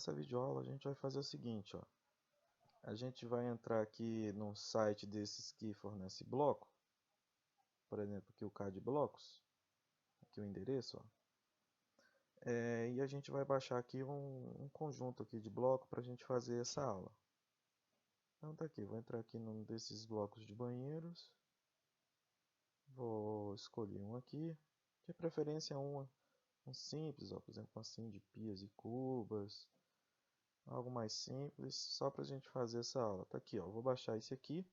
nessa videoaula a gente vai fazer o seguinte, ó. A gente vai entrar aqui num site desses que fornece bloco, por exemplo, aqui o CAD Blocos, aqui o endereço, ó. E a gente vai baixar aqui um conjunto aqui de bloco para a gente fazer essa aula. Então tá aqui, vou entrar aqui num desses blocos de banheiros, vou escolher um aqui, de preferência um simples, ó, por exemplo, assim de pias e cubas, algo mais simples, só para a gente fazer essa aula. Tá aqui, ó, vou baixar esse aqui,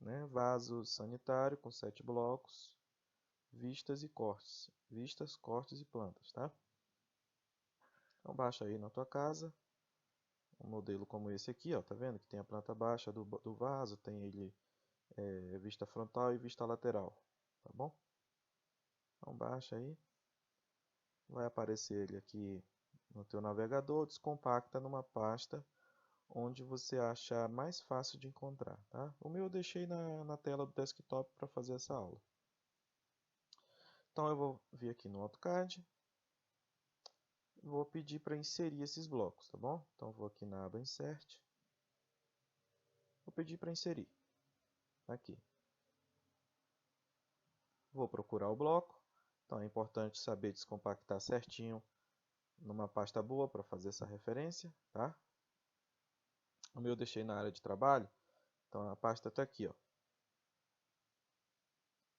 né? Vaso sanitário com 7 blocos, vistas e cortes, vistas, cortes e plantas, tá? Então baixa aí na tua casa um modelo como esse aqui, ó, tá vendo que tem a planta baixa do vaso, tem ele vista frontal e vista lateral, tá bom? Então baixa aí, vai aparecer ele aqui no teu navegador, descompacta numa pasta onde você achar mais fácil de encontrar, tá? O meu eu deixei na tela do desktop para fazer essa aula. Então eu vou vir aqui no AutoCAD, vou pedir para inserir esses blocos, tá bom? Então vou aqui na aba Insert, vou pedir para inserir, aqui. Vou procurar o bloco, então é importante saber descompactar certinho numa pasta boa para fazer essa referência, tá? O meu eu deixei na área de trabalho, então a pasta está aqui, ó.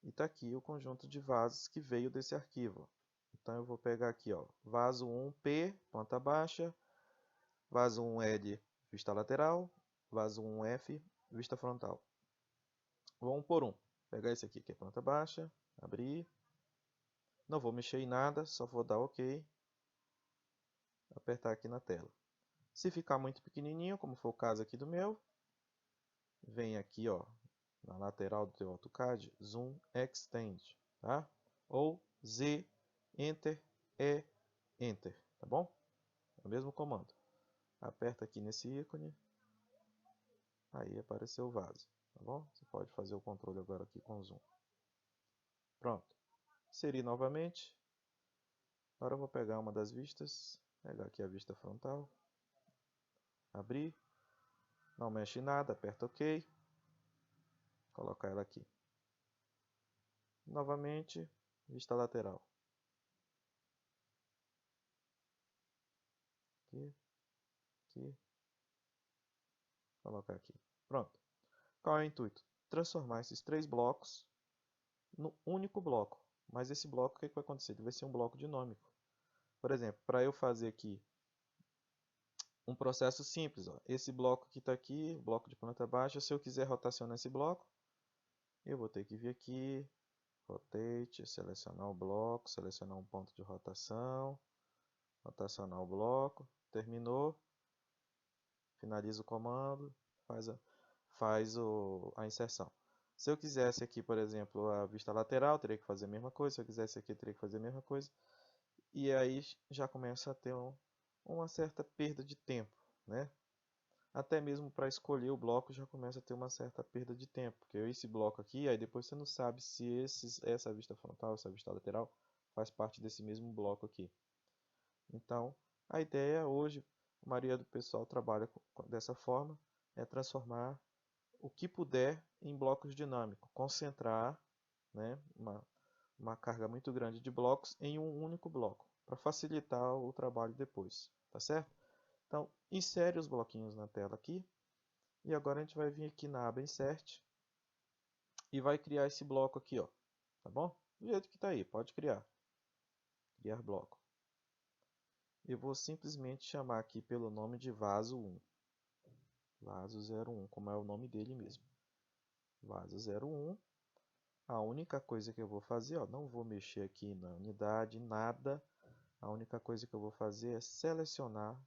E está aqui o conjunto de vasos que veio desse arquivo. Então eu vou pegar aqui, ó, vaso 1P, planta baixa, vaso 1L, vista lateral, vaso 1F, vista frontal. Vou um por um. Pegar esse aqui que é planta baixa, abrir. Não vou mexer em nada, só vou dar OK. Apertar aqui na tela. Se ficar muito pequenininho, como foi o caso aqui do meu, vem aqui, ó, na lateral do teu AutoCAD, Zoom Extend, tá? Ou Z, Enter, E, Enter, tá bom? É o mesmo comando. Aperta aqui nesse ícone, aí apareceu o vaso, tá bom? Você pode fazer o controle agora aqui com o zoom. Pronto. Inserir novamente. Agora eu vou pegar uma das vistas, pegar aqui a vista frontal, abrir, não mexe em nada, aperta OK, colocar ela aqui. Novamente, vista lateral. Aqui, aqui, colocar aqui. Pronto. Qual é o intuito? Transformar esses 3 blocos no único bloco. Mas esse bloco, o que vai acontecer? Ele vai ser um bloco dinâmico. Por exemplo, para eu fazer aqui um processo simples, ó. Esse bloco que está aqui, bloco de planta baixa, se eu quiser rotacionar esse bloco, eu vou ter que vir aqui, Rotate, selecionar o bloco, selecionar um ponto de rotação, rotacionar o bloco, terminou, finaliza o comando, faz a inserção. Se eu quisesse aqui, por exemplo, a vista lateral, teria que fazer a mesma coisa. Se eu quisesse aqui, teria que fazer a mesma coisa. E aí já começa a ter uma certa perda de tempo, né? Até mesmo para escolher o bloco já começa a ter uma certa perda de tempo. Porque esse bloco aqui, aí depois você não sabe se essa vista frontal, essa vista lateral faz parte desse mesmo bloco aqui. Então, a ideia hoje, a maioria do pessoal trabalha dessa forma, é transformar o que puder em blocos dinâmicos, concentrar, né, uma carga muito grande de blocos em um único bloco, para facilitar o trabalho depois, tá certo? Então, insere os bloquinhos na tela aqui, e agora a gente vai vir aqui na aba Insert, e vai criar esse bloco aqui, ó, tá bom? Do jeito que está aí, pode criar. Criar bloco. Eu vou simplesmente chamar aqui pelo nome de vaso 1. Vaso 01, como é o nome dele mesmo. Vaso 01. A única coisa que eu vou fazer, ó, não vou mexer aqui na unidade, nada. A única coisa que eu vou fazer é selecionar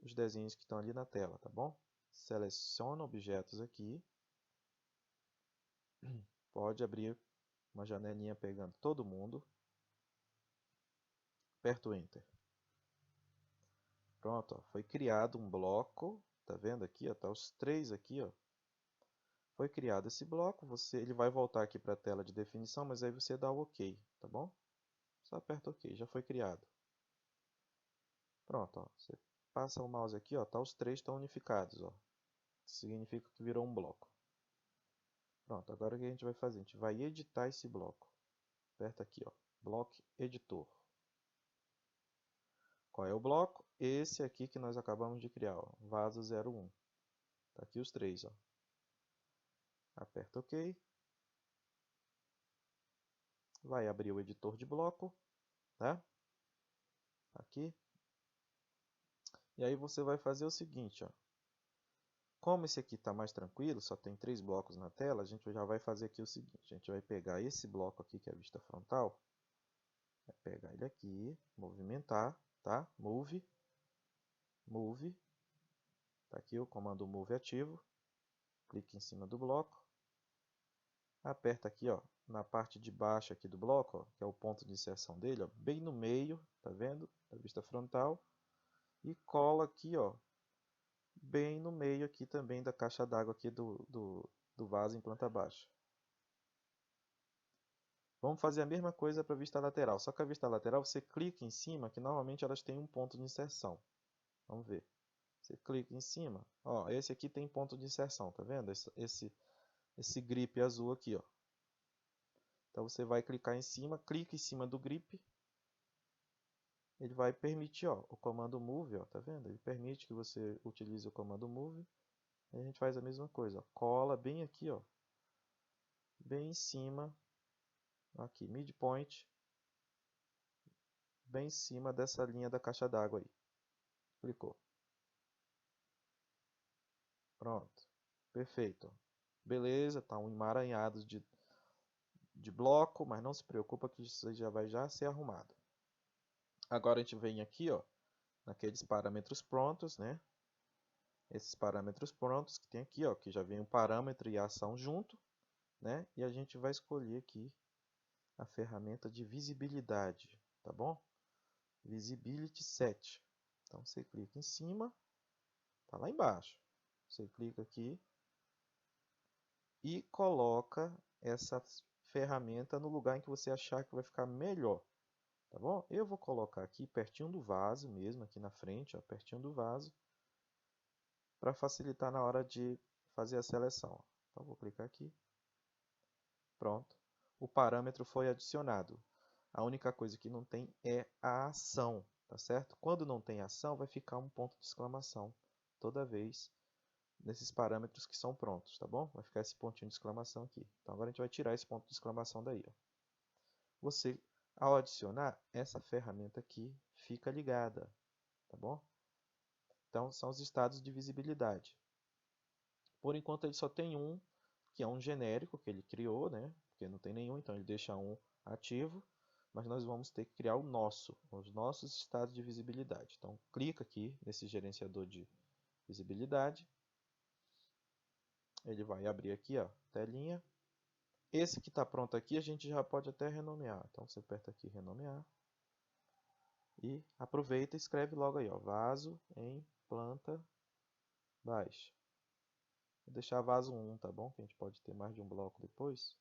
os desenhos que estão ali na tela, tá bom? Seleciona objetos aqui. Pode abrir uma janelinha pegando todo mundo. Aperta o Enter. Pronto, ó, foi criado um bloco. Tá vendo aqui? Ó, tá os 3 aqui, ó. Foi criado esse bloco, ele vai voltar aqui para a tela de definição, mas aí você dá o OK, tá bom? Só aperta OK, já foi criado. Pronto, ó, você passa o mouse aqui, ó, tá, os três estão unificados, ó. Significa que virou um bloco. Pronto, agora o que a gente vai fazer? A gente vai editar esse bloco. Aperta aqui, ó, Block Editor. Qual é o bloco? Esse aqui que nós acabamos de criar, ó, vaso 01. Tá aqui os três, ó. Aperta OK. Vai abrir o editor de bloco, tá? Aqui. E aí você vai fazer o seguinte, ó. Como esse aqui está mais tranquilo, só tem 3 blocos na tela, a gente já vai fazer aqui o seguinte. A gente vai pegar esse bloco aqui, que é a vista frontal. Vai pegar ele aqui, movimentar, tá? Move. Move. Tá aqui o comando Move ativo. Clique em cima do bloco. Aperta aqui, ó, na parte de baixo aqui do bloco, ó, que é o ponto de inserção dele, ó, bem no meio, tá vendo? Da vista frontal. E cola aqui, ó, bem no meio aqui também da caixa d'água aqui do vaso em planta baixa. Vamos fazer a mesma coisa para a vista lateral, só que a vista lateral você clica em cima, que normalmente elas têm um ponto de inserção. Vamos ver. Você clica em cima, ó, esse aqui tem ponto de inserção, tá vendo? Esse grip azul aqui, ó. Então você vai clicar em cima, clica em cima do grip. Ele vai permitir, ó, o comando Move, ó, tá vendo? Ele permite que você utilize o comando Move. Aí a gente faz a mesma coisa, ó, cola bem aqui, ó, bem em cima, aqui, midpoint, bem em cima dessa linha da caixa d'água aí. Clicou. Pronto. Perfeito. Beleza, tá um emaranhado de bloco, mas não se preocupa que isso já vai já ser arrumado. Agora a gente vem aqui, ó, naqueles parâmetros prontos, né? Esses parâmetros prontos que tem aqui, ó, que já vem o parâmetro e a ação junto, né? E a gente vai escolher aqui a ferramenta de visibilidade, tá bom? Visibility Set. Então você clica em cima, tá lá embaixo. Você clica aqui e coloca essa ferramenta no lugar em que você achar que vai ficar melhor, tá bom? Eu vou colocar aqui pertinho do vaso mesmo, aqui na frente, ó, pertinho do vaso, para facilitar na hora de fazer a seleção. Então vou clicar aqui. Pronto. O parâmetro foi adicionado. A única coisa que não tem é a ação, tá certo? Quando não tem ação, vai ficar um ponto de exclamação toda vez nesses parâmetros que são prontos, tá bom? Vai ficar esse pontinho de exclamação aqui. Então agora a gente vai tirar esse ponto de exclamação daí, ó. Você, ao adicionar, essa ferramenta aqui fica ligada, tá bom? Então são os estados de visibilidade. Por enquanto ele só tem um, que é um genérico que ele criou, né? Porque não tem nenhum, então ele deixa um ativo. Mas nós vamos ter que criar o nosso, os nossos estados de visibilidade. Então clica aqui nesse gerenciador de visibilidade. Ele vai abrir aqui, ó, telinha. Esse que está pronto aqui a gente já pode até renomear. Então você aperta aqui renomear. E aproveita e escreve logo aí, ó, vaso em planta baixa. Vou deixar vaso 1, tá bom? Que a gente pode ter mais de um bloco depois.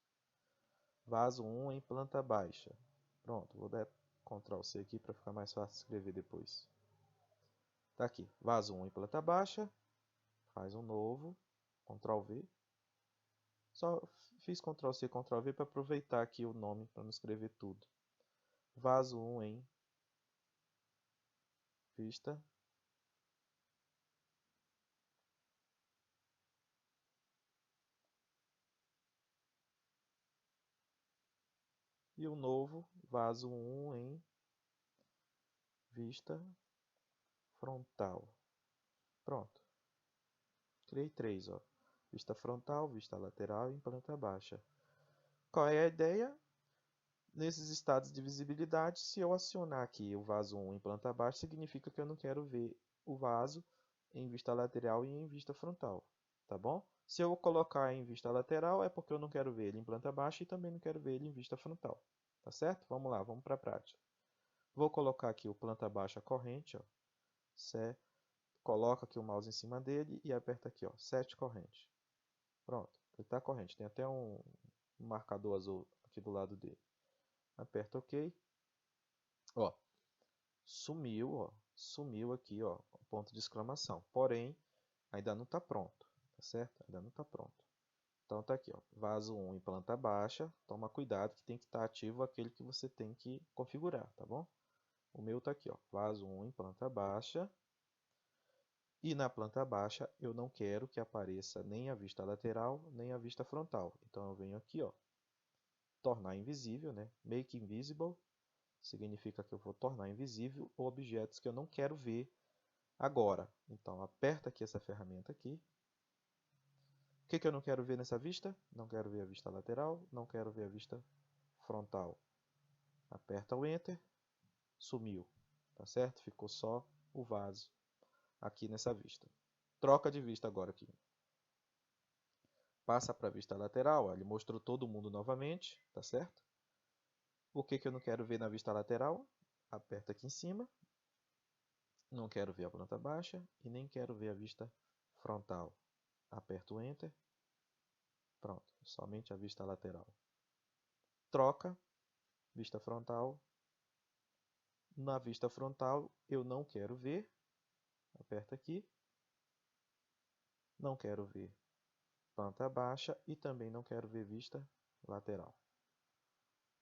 Vaso 1 em planta baixa. Pronto, vou dar Ctrl C aqui para ficar mais fácil de escrever depois. Tá aqui, vaso 1 em planta baixa. Faz um novo, Ctrl V. Só fiz Ctrl C, Ctrl V para aproveitar aqui o nome para não escrever tudo. Vaso 1 em vista. E o novo, vaso 1 em vista frontal. Pronto. Criei 3, ó. Vista frontal, vista lateral e em planta baixa. Qual é a ideia? Nesses estados de visibilidade, se eu acionar aqui o vaso 1 em planta baixa, significa que eu não quero ver o vaso em vista lateral e em vista frontal, tá bom? Se eu colocar em vista lateral, é porque eu não quero ver ele em planta baixa e também não quero ver ele em vista frontal, tá certo? Vamos lá, vamos para a prática. Vou colocar aqui o planta baixa corrente, ó. Coloca aqui o mouse em cima dele e aperta aqui, ó, Set corrente. Pronto, ele está corrente, tem até um marcador azul aqui do lado dele. Aperta OK. Ó, sumiu, ó. sumiu aqui, ó, o ponto de exclamação. Porém, ainda não está pronto, tá certo? Ainda não está pronto. Então tá aqui, ó, vaso 1 em planta baixa. Toma cuidado que tem que estar ativo aquele que você tem que configurar, tá bom? O meu tá aqui, ó, vaso 1 em planta baixa. E na planta baixa eu não quero que apareça nem a vista lateral, nem a vista frontal. Então eu venho aqui, ó, tornar invisível, né? Make invisible significa que eu vou tornar invisível objetos que eu não quero ver agora. Então aperta aqui essa ferramenta aqui. O que eu não quero ver nessa vista? Não quero ver a vista lateral, não quero ver a vista frontal. Aperta o Enter, sumiu, tá certo? Ficou só o vaso aqui nessa vista. Troca de vista agora aqui. Passa para a vista lateral, ó, ele mostrou todo mundo novamente, tá certo? O que eu não quero ver na vista lateral? Aperta aqui em cima. Não quero ver a planta baixa e nem quero ver a vista frontal. Aperto o Enter. Pronto, somente a vista lateral. Troca, vista frontal. Na vista frontal eu não quero ver. Aperta aqui. Não quero ver planta baixa e também não quero ver vista lateral.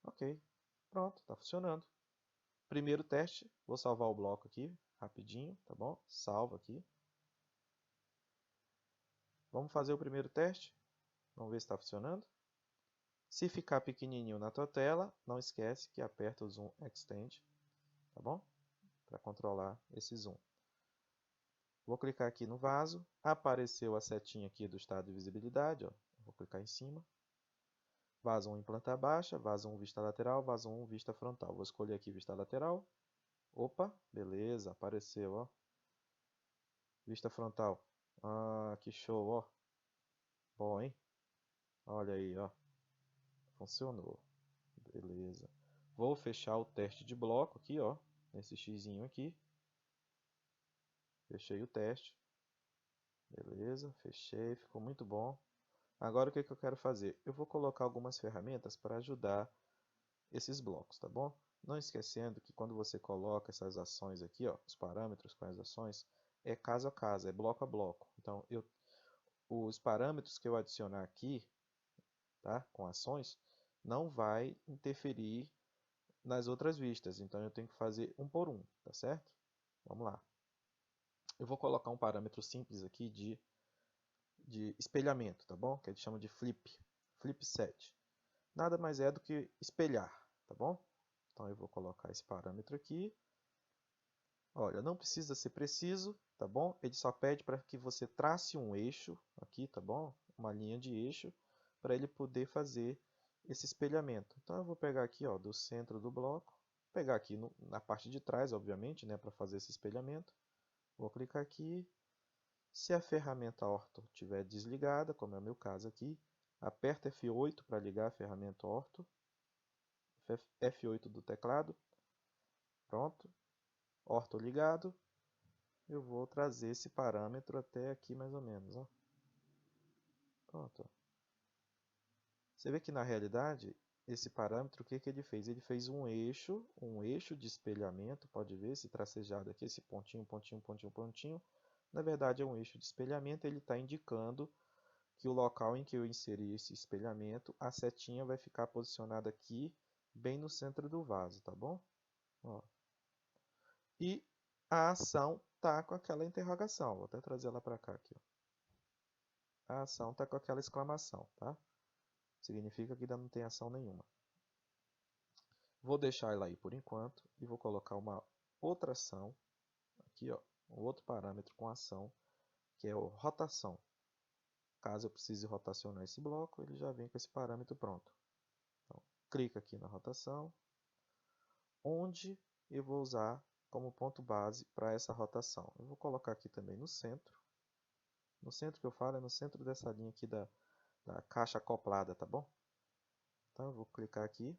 Ok, pronto, está funcionando. Primeiro teste, vou salvar o bloco aqui, rapidinho, tá bom? Salva aqui. Vamos fazer o primeiro teste? Vamos ver se está funcionando. Se ficar pequenininho na tua tela, não esquece que aperta o Zoom Extend, tá bom? Para controlar esse zoom. Vou clicar aqui no vaso, apareceu a setinha aqui do estado de visibilidade, ó. Vou clicar em cima. Vaso 1 em planta baixa, vaso 1 vista lateral, vaso 1 vista frontal. Vou escolher aqui vista lateral. Opa, beleza, apareceu, ó. Vista frontal. Ah, que show, ó. Bom, hein? Olha aí, ó. Funcionou. Beleza. Vou fechar o teste de bloco aqui, ó. Nesse xizinho aqui. Fechei o teste. Beleza, fechei, ficou muito bom. Agora o que eu quero fazer? Eu vou colocar algumas ferramentas para ajudar esses blocos, tá bom? Não esquecendo que quando você coloca essas ações aqui, ó, os parâmetros com as ações, é caso a caso, é bloco a bloco. Então, os parâmetros que eu adicionar aqui, tá, com ações, não vai interferir nas outras vistas. Então, eu tenho que fazer um por um, tá certo? Vamos lá. Eu vou colocar um parâmetro simples aqui de espelhamento, tá bom? Que a gente chama de flip set. Nada mais é do que espelhar, tá bom? Então eu vou colocar esse parâmetro aqui. Olha, não precisa ser preciso, tá bom? Ele só pede para que você trace um eixo aqui, tá bom? Uma linha de eixo para ele poder fazer esse espelhamento. Então eu vou pegar aqui, ó, do centro do bloco, pegar aqui na parte de trás, obviamente, né, para fazer esse espelhamento. Vou clicar aqui. Se a ferramenta Ortho estiver desligada, como é o meu caso aqui, aperta F8 para ligar a ferramenta Ortho. F8 do teclado. Pronto. Ortho ligado. Eu vou trazer esse parâmetro até aqui mais ou menos. Ó. Pronto. Você vê que na realidade, esse parâmetro, o que ele fez? Ele fez um eixo de espelhamento. Pode ver esse tracejado aqui, esse pontinho, pontinho, pontinho, pontinho. Na verdade, é um eixo de espelhamento. Ele está indicando que o local em que eu inseri esse espelhamento, a setinha vai ficar posicionada aqui, bem no centro do vaso, tá bom? Ó. E a ação está com aquela interrogação. Vou até trazer ela para cá aqui. Ó. A ação está com aquela exclamação, tá? Significa que ainda não tem ação nenhuma. Vou deixar ela aí por enquanto e vou colocar uma outra ação aqui, ó, um outro parâmetro com ação, que é o rotação. Caso eu precise rotacionar esse bloco, ele já vem com esse parâmetro pronto. Então, clica aqui na rotação, onde eu vou usar como ponto base para essa rotação. Eu vou colocar aqui também no centro. No centro que eu falo é no centro dessa linha aqui da caixa acoplada, tá bom? Então eu vou clicar aqui.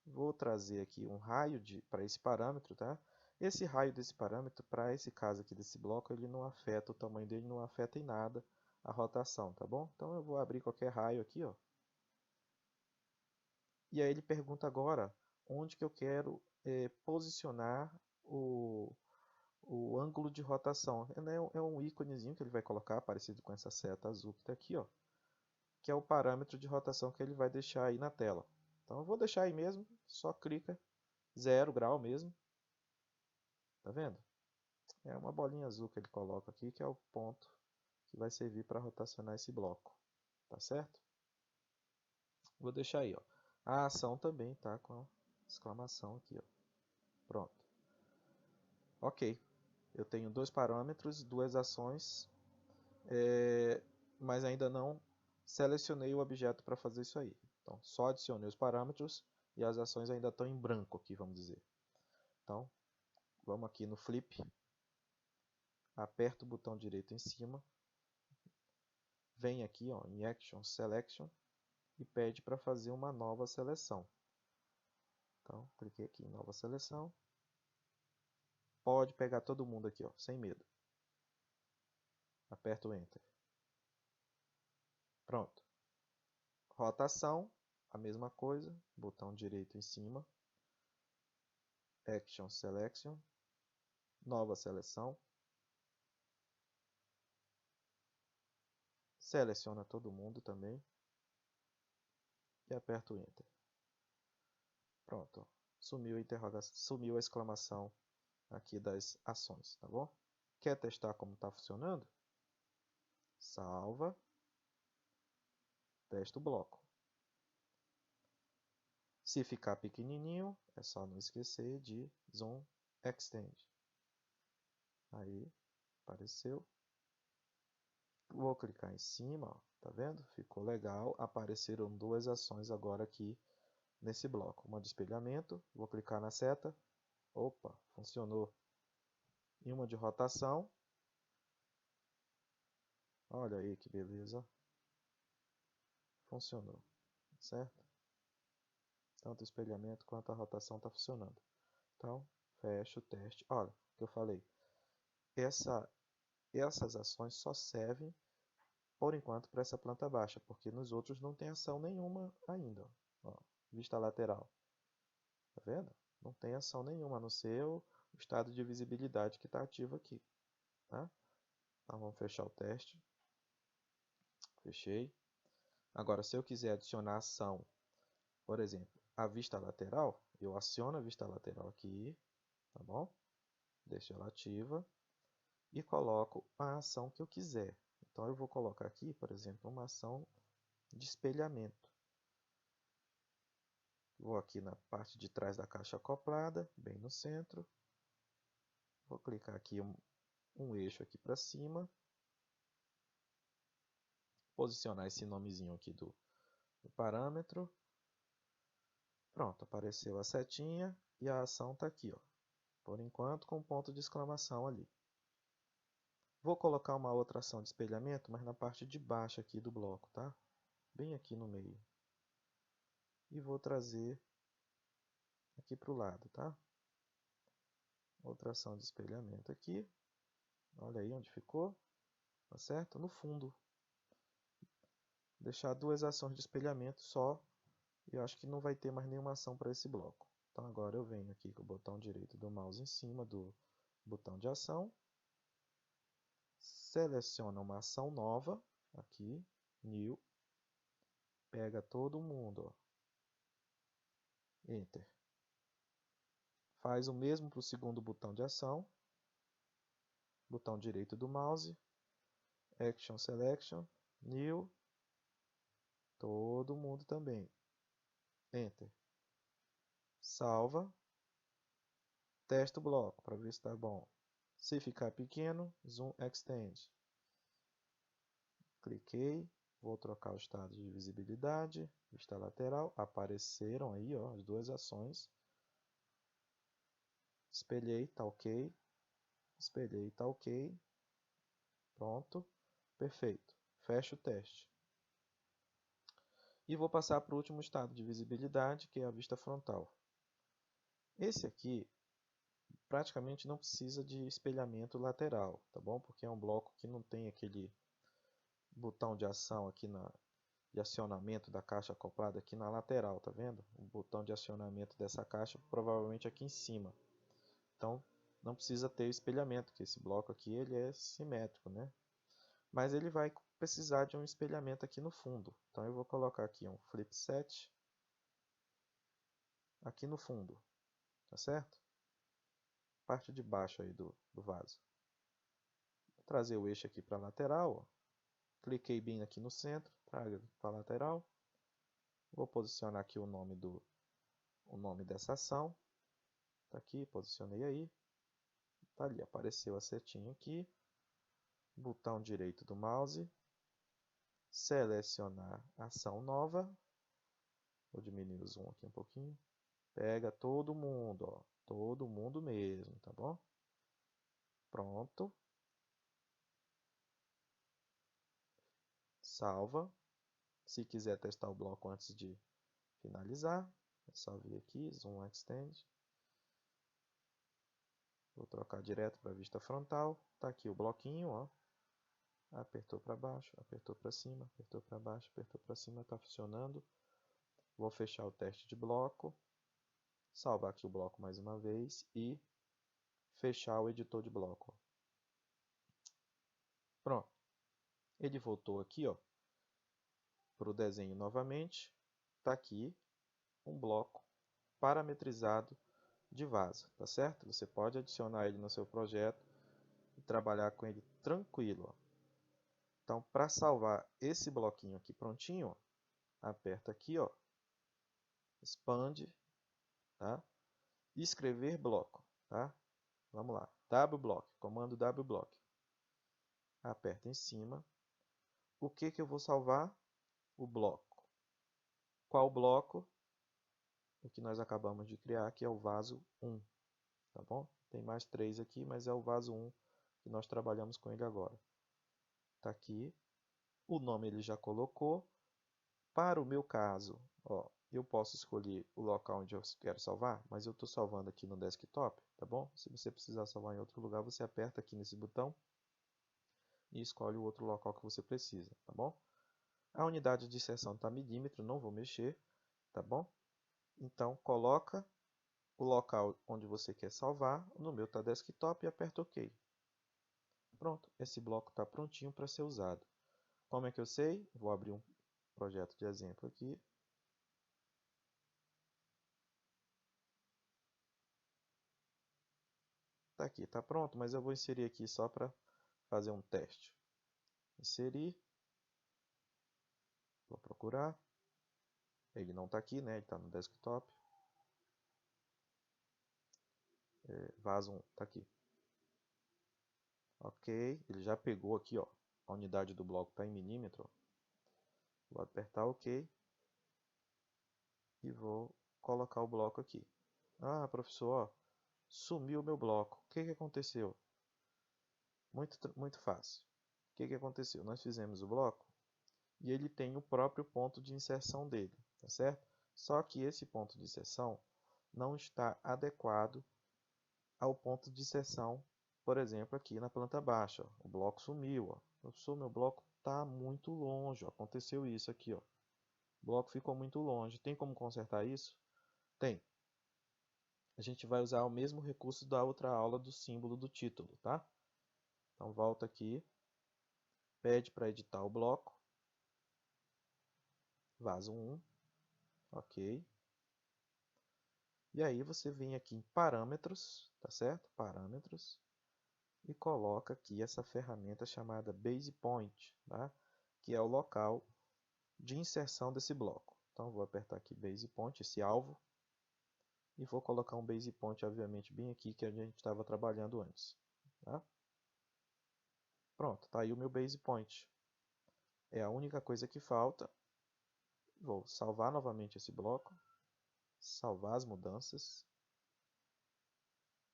Vou trazer aqui um raio para esse parâmetro, tá? Esse raio desse parâmetro, para esse caso aqui desse bloco, ele não afeta, o tamanho dele não afeta em nada a rotação, tá bom? Então eu vou abrir qualquer raio aqui, ó. E aí ele pergunta agora onde que eu quero posicionar o ângulo de rotação. É um íconezinho que ele vai colocar, parecido com essa seta azul que está aqui, ó, que é o parâmetro de rotação que ele vai deixar aí na tela. Então eu vou deixar aí mesmo, só clica 0 grau mesmo. Tá vendo? É uma bolinha azul que ele coloca aqui, que é o ponto que vai servir para rotacionar esse bloco. Tá certo? Vou deixar aí, ó. A ação também tá com a exclamação aqui, ó. Pronto. Ok. Eu tenho dois parâmetros, duas ações, mas ainda não selecionei o objeto para fazer isso aí. Então, só adicionei os parâmetros e as ações ainda estão em branco aqui, vamos dizer. Então, vamos aqui no Flip, aperto o botão direito em cima, vem aqui ó, em Action Selection e pede para fazer uma nova seleção. Então, cliquei aqui em Nova Seleção. Pode pegar todo mundo aqui, ó, sem medo. Aperto o Enter. Pronto. Rotação, a mesma coisa, botão direito em cima, Action Selection, nova seleção, seleciona todo mundo também e aperto Enter. Pronto, sumiu a exclamação aqui das ações, tá bom? Quer testar como está funcionando? Salva, testa o bloco. Se ficar pequenininho, é só não esquecer de Zoom Extend. Aí, apareceu. Vou clicar em cima, ó, tá vendo? Ficou legal. Apareceram duas ações agora aqui nesse bloco. Uma de espelhamento, vou clicar na seta. Opa, funcionou. E uma de rotação. Olha aí que beleza. Funcionou, certo? Tanto o espelhamento quanto a rotação está funcionando. Então, fecho o teste. Olha, o que eu falei. Essas ações só servem, por enquanto, para essa planta baixa, porque nos outros não tem ação nenhuma ainda. Ó, vista lateral. Tá vendo? Não tem ação nenhuma, a não ser o estado de visibilidade que está ativo aqui. Tá? Então, vamos fechar o teste. Fechei. Agora, se eu quiser adicionar ação, por exemplo, a vista lateral, eu aciono a vista lateral aqui, tá bom? Deixo ela ativa e coloco a ação que eu quiser. Então, eu vou colocar aqui, por exemplo, uma ação de espelhamento. Vou aqui na parte de trás da caixa acoplada, bem no centro. Vou clicar aqui um eixo aqui para cima. Posicionar esse nomezinho aqui do parâmetro. Pronto, apareceu a setinha e a ação está aqui, ó. Por enquanto, com um ponto de exclamação ali. Vou colocar uma outra ação de espelhamento, mas na parte de baixo aqui do bloco, tá? Bem aqui no meio. E vou trazer aqui para o lado, tá? Outra ação de espelhamento aqui. Olha aí onde ficou, tá certo? No fundo. Deixar duas ações de espelhamento só. E eu acho que não vai ter mais nenhuma ação para esse bloco. Então agora eu venho aqui com o botão direito do mouse em cima do botão de ação. Seleciona uma ação nova, aqui, New. Pega todo mundo, ó. Enter. Faz o mesmo para o segundo botão de ação. Botão direito do mouse. Action Selection. New. Todo mundo também. Enter. Salva. Testa o bloco para ver se está bom. Se ficar pequeno, Zoom Extend. Cliquei. Vou trocar o estado de visibilidade. Vista lateral. Apareceram aí ó, as duas ações. Espelhei, tá ok. Espelhei, tá ok. Pronto. Perfeito. Fecho o teste. E vou passar para o último estado de visibilidade, que é a vista frontal. Esse aqui praticamente não precisa de espelhamento lateral, tá bom? Porque é um bloco que não tem aquele botão de ação aqui de acionamento da caixa acoplada aqui na lateral, tá vendo? O botão de acionamento dessa caixa provavelmente aqui em cima. Então, não precisa ter espelhamento, que esse bloco aqui ele é simétrico, né? Mas ele vai precisar de um espelhamento aqui no fundo. Então, eu vou colocar aqui um flip set aqui no fundo, tá certo? Parte de baixo aí do vaso. Vou trazer o eixo aqui para a lateral, ó. Cliquei bem aqui no centro, trago para a lateral. Vou posicionar aqui o nome dessa ação. Tá aqui, posicionei aí. Tá ali, apareceu a setinha aqui. Botão direito do mouse. Selecionar ação nova. Vou diminuir o zoom aqui um pouquinho. Pega todo mundo, ó. Todo mundo mesmo, tá bom? Pronto. Salva. Se quiser testar o bloco antes de finalizar, é só vir aqui, Zoom Extend. Vou trocar direto para a vista frontal. Tá aqui o bloquinho, ó. Apertou para baixo, apertou para cima, apertou para baixo, apertou para cima, está funcionando. Vou fechar o teste de bloco, salvar aqui o bloco mais uma vez e fechar o editor de bloco. Pronto. Ele voltou aqui, ó, para o desenho novamente. Está aqui um bloco parametrizado de vaso, tá certo? Você pode adicionar ele no seu projeto e trabalhar com ele tranquilo, ó. Então, para salvar esse bloquinho aqui prontinho, ó, aperta aqui, ó, expande, tá? Escrever bloco, tá? Vamos lá, wblock, comando wblock. Aperta em cima. O que eu vou salvar? O bloco. Qual bloco? O que nós acabamos de criar, que é o vaso 1, tá bom? Tem mais 3 aqui, mas é o vaso 1 que nós trabalhamos com ele agora. Tá aqui. O nome ele já colocou. Para o meu caso, ó, eu posso escolher o local onde eu quero salvar, mas eu estou salvando aqui no desktop, tá bom? Se você precisar salvar em outro lugar, você aperta aqui nesse botão e escolhe o outro local que você precisa, tá bom? A unidade de inserção está milímetro, não vou mexer, tá bom? Então, coloca o local onde você quer salvar, no meu está desktop e aperta OK. Pronto, esse bloco está prontinho para ser usado. Como é que eu sei? Vou abrir um projeto de exemplo aqui. Tá aqui, tá pronto, mas eu vou inserir aqui só para fazer um teste. Inserir. Vou procurar. Ele não está aqui, né? Ele está no desktop. Vaso 1, está aqui. Ok, ele já pegou aqui, ó. A unidade do bloco está em milímetro. Vou apertar OK. E vou colocar o bloco aqui. Ah, professor, ó, sumiu o meu bloco. O que aconteceu? Muito fácil. O que aconteceu? Nós fizemos o bloco e ele tem o próprio ponto de inserção dele, tá certo? Só que esse ponto de inserção não está adequado ao ponto de inserção, por exemplo, aqui na planta baixa. Ó. O bloco sumiu. Ó. Professor, meu bloco está muito longe. Ó. Aconteceu isso aqui. Ó. O bloco ficou muito longe. Tem como consertar isso? Tem. A gente vai usar o mesmo recurso da outra aula do símbolo do título, tá? Então volta aqui, pede para editar o bloco, vaso 1, ok. E aí você vem aqui em parâmetros, tá certo? Parâmetros, e coloca aqui essa ferramenta chamada Base Point, tá? Que é o local de inserção desse bloco. Então vou apertar aqui Base Point, esse alvo, e vou colocar um Base Point, obviamente, bem aqui, que é onde a gente estava trabalhando antes, tá? Pronto, tá aí o meu Base Point. É a única coisa que falta. Vou salvar novamente esse bloco. Salvar as mudanças.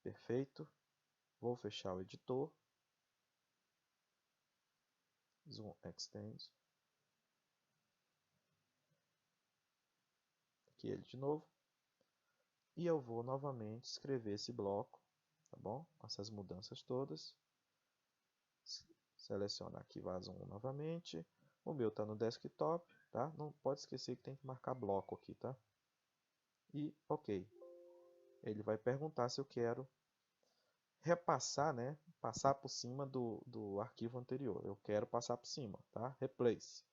Perfeito. Vou fechar o editor. Zoom Extend. Aqui ele de novo. E eu vou novamente escrever esse bloco, tá bom? Com essas mudanças todas. Selecionar aqui vaso 1 novamente. O meu está no desktop, tá? Não pode esquecer que tem que marcar bloco aqui, tá? E OK. Ele vai perguntar se eu quero repassar, né? Passar por cima do arquivo anterior. Eu quero passar por cima, tá? Replace.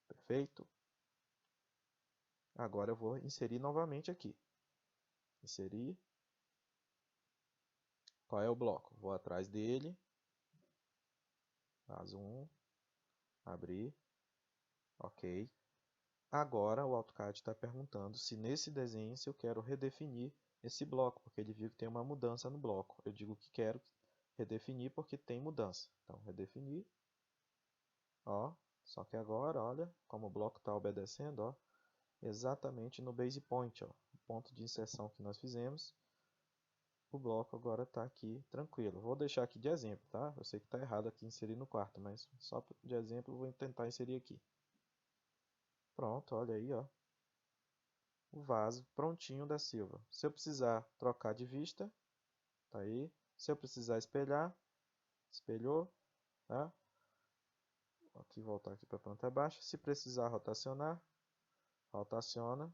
Perfeito? Agora eu vou inserir novamente aqui. Inserir. Qual é o bloco? Vou atrás dele. Faz um. Abrir. OK. Agora o AutoCAD está perguntando se nesse desenho se eu quero redefinir esse bloco, porque ele viu que tem uma mudança no bloco. Eu digo que quero redefinir porque tem mudança. Então, redefinir. Ó, só que agora, olha, como o bloco está obedecendo, ó, exatamente no base point, ó, o ponto de inserção que nós fizemos, o bloco agora está aqui tranquilo. Vou deixar aqui de exemplo, tá? Eu sei que está errado aqui inserir no quarto, mas só de exemplo vou tentar inserir aqui. Pronto, olha aí, ó, o vaso prontinho da Silva. Se eu precisar trocar de vista, tá aí. Se eu precisar espelhar, espelhou, tá? Aqui voltar aqui para a planta baixa. Se precisar rotacionar, rotaciona.